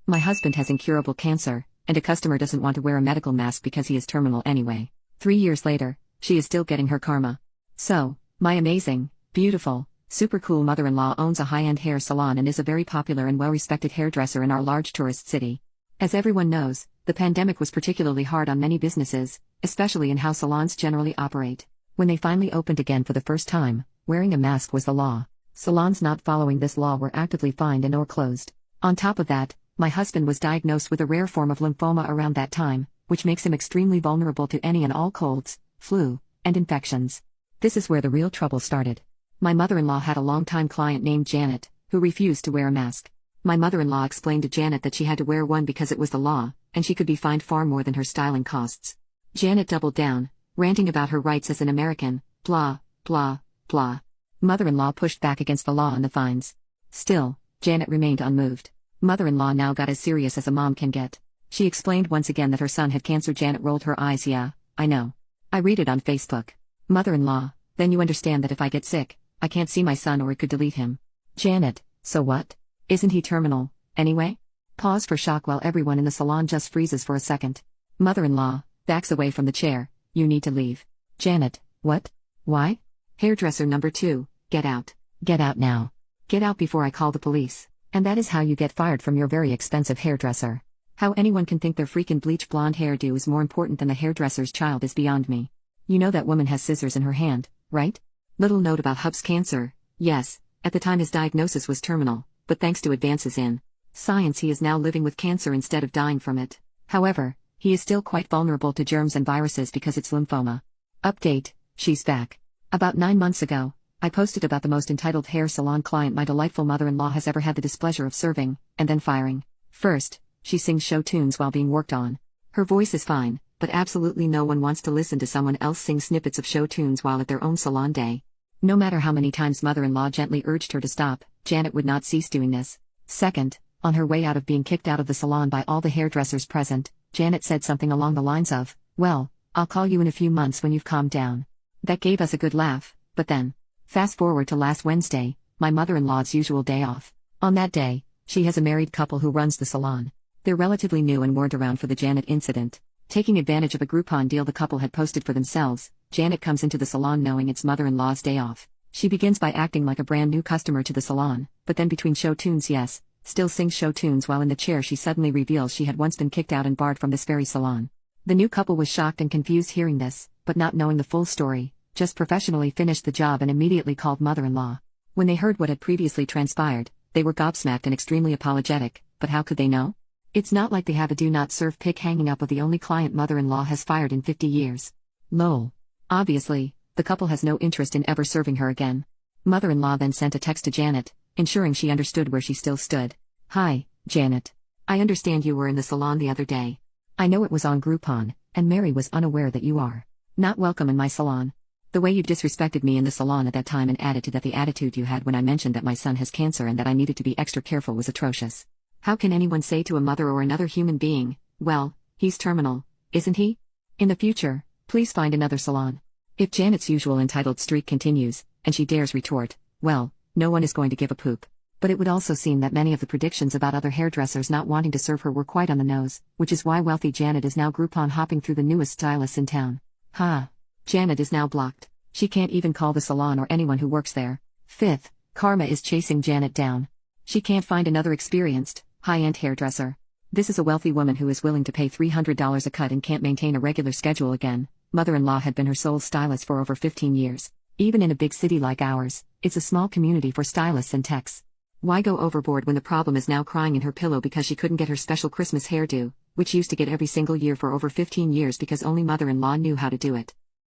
My husband has incurable cancer, and a customer doesn't want to wear a medical mask because he is terminal anyway. 3 years later, she is still getting her karma. So, my amazing, beautiful, super cool mother-in-law owns a high-end hair salon and is a very popular and well-respected hairdresser in our large tourist city. As everyone knows, the pandemic was particularly hard on many businesses, especially in how salons generally operate. When they finally opened again for the first time, wearing a mask was the law. Salons not following this law were actively fined and/or closed. On top of that, my husband was diagnosed with a rare form of lymphoma around that time, which makes him extremely vulnerable to any and all colds, flu, and infections. This is where the real trouble started. My mother-in-law had a long-time client named Janet, who refused to wear a mask. My mother-in-law explained to Janet that she had to wear one because it was the law, and she could be fined far more than her styling costs. Janet doubled down, ranting about her rights as an American, blah, blah, blah. Mother-in-law pushed back against the law and the fines. Still, Janet remained unmoved. Mother-in-law now got as serious as a mom can get. She explained once again that her son had cancer. Janet rolled her eyes. Yeah, I know. I read it on Facebook. Mother-in-law, then you understand that if I get sick, I can't see my son or it could delete him. Janet, so what? Isn't he terminal, anyway? Pause for shock while everyone in the salon just freezes for a second. Mother-in-law backs away from the chair. You need to leave. Janet, what? Why? Hairdresser number 2, get out. Get out now. Get out before I call the police. And that is how you get fired from your very expensive hairdresser. How anyone can think their freaking bleach blonde hairdo is more important than the hairdresser's child is beyond me. You know that woman has scissors in her hand, right? Little note about Hub's cancer. Yes, at the time his diagnosis was terminal, but thanks to advances in science he is now living with cancer instead of dying from it. However, he is still quite vulnerable to germs and viruses because it's lymphoma. Update, she's back. About 9 months ago, I posted about the most entitled hair salon client my delightful mother-in-law has ever had the displeasure of serving, and then firing. First, she sings show tunes while being worked on. Her voice is fine, but absolutely no one wants to listen to someone else sing snippets of show tunes while at their own salon day. No matter how many times mother-in-law gently urged her to stop, Janet would not cease doing this. Second, on her way out of being kicked out of the salon by all the hairdressers present, Janet said something along the lines of, "Well, I'll call you in a few months when you've calmed down." That gave us a good laugh, but then, fast forward to last Wednesday, my mother-in-law's usual day off. On that day, she has a married couple who runs the salon. They're relatively new and weren't around for the Janet incident. Taking advantage of a Groupon deal the couple had posted for themselves, Janet comes into the salon knowing it's mother-in-law's day off. She begins by acting like a brand new customer to the salon, but then between show tunes, yes, still sings show tunes while in the chair. She suddenly reveals she had once been kicked out and barred from this very salon. The new couple was shocked and confused hearing this, but not knowing the full story, just professionally finished the job and immediately called mother-in-law. When they heard what had previously transpired, they were gobsmacked and extremely apologetic, but how could they know? It's not like they have a do not serve pic hanging up with the only client mother-in-law has fired in 50 years. Lol. Obviously, the couple has no interest in ever serving her again. Mother-in-law then sent a text to Janet, ensuring she understood where she still stood. Hi, Janet. I understand you were in the salon the other day. I know it was on Groupon, and Mary was unaware that you are not welcome in my salon. The way you disrespected me in the salon at that time and added to that the attitude you had when I mentioned that my son has cancer and that I needed to be extra careful was atrocious. How can anyone say to a mother or another human being, well, he's terminal, isn't he? In the future, please find another salon. If Janet's usual entitled streak continues, and she dares retort, well, no one is going to give a poop. But it would also seem that many of the predictions about other hairdressers not wanting to serve her were quite on the nose, which is why wealthy Janet is now Groupon hopping through the newest stylists in town. Janet is now blocked. She can't even call the salon or anyone who works there. Fifth, karma is chasing Janet down. She can't find another experienced, high-end hairdresser. This is a wealthy woman who is willing to pay $300 a cut and can't maintain a regular schedule again. Mother-in-law had been her sole stylist for over 15 years. Even in a big city like ours, it's a small community for stylists and techs. Why go overboard when the problem is now crying in her pillow because she couldn't get her special Christmas hairdo, which used to get every single year for over 15 years because only mother-in-law knew how to do it?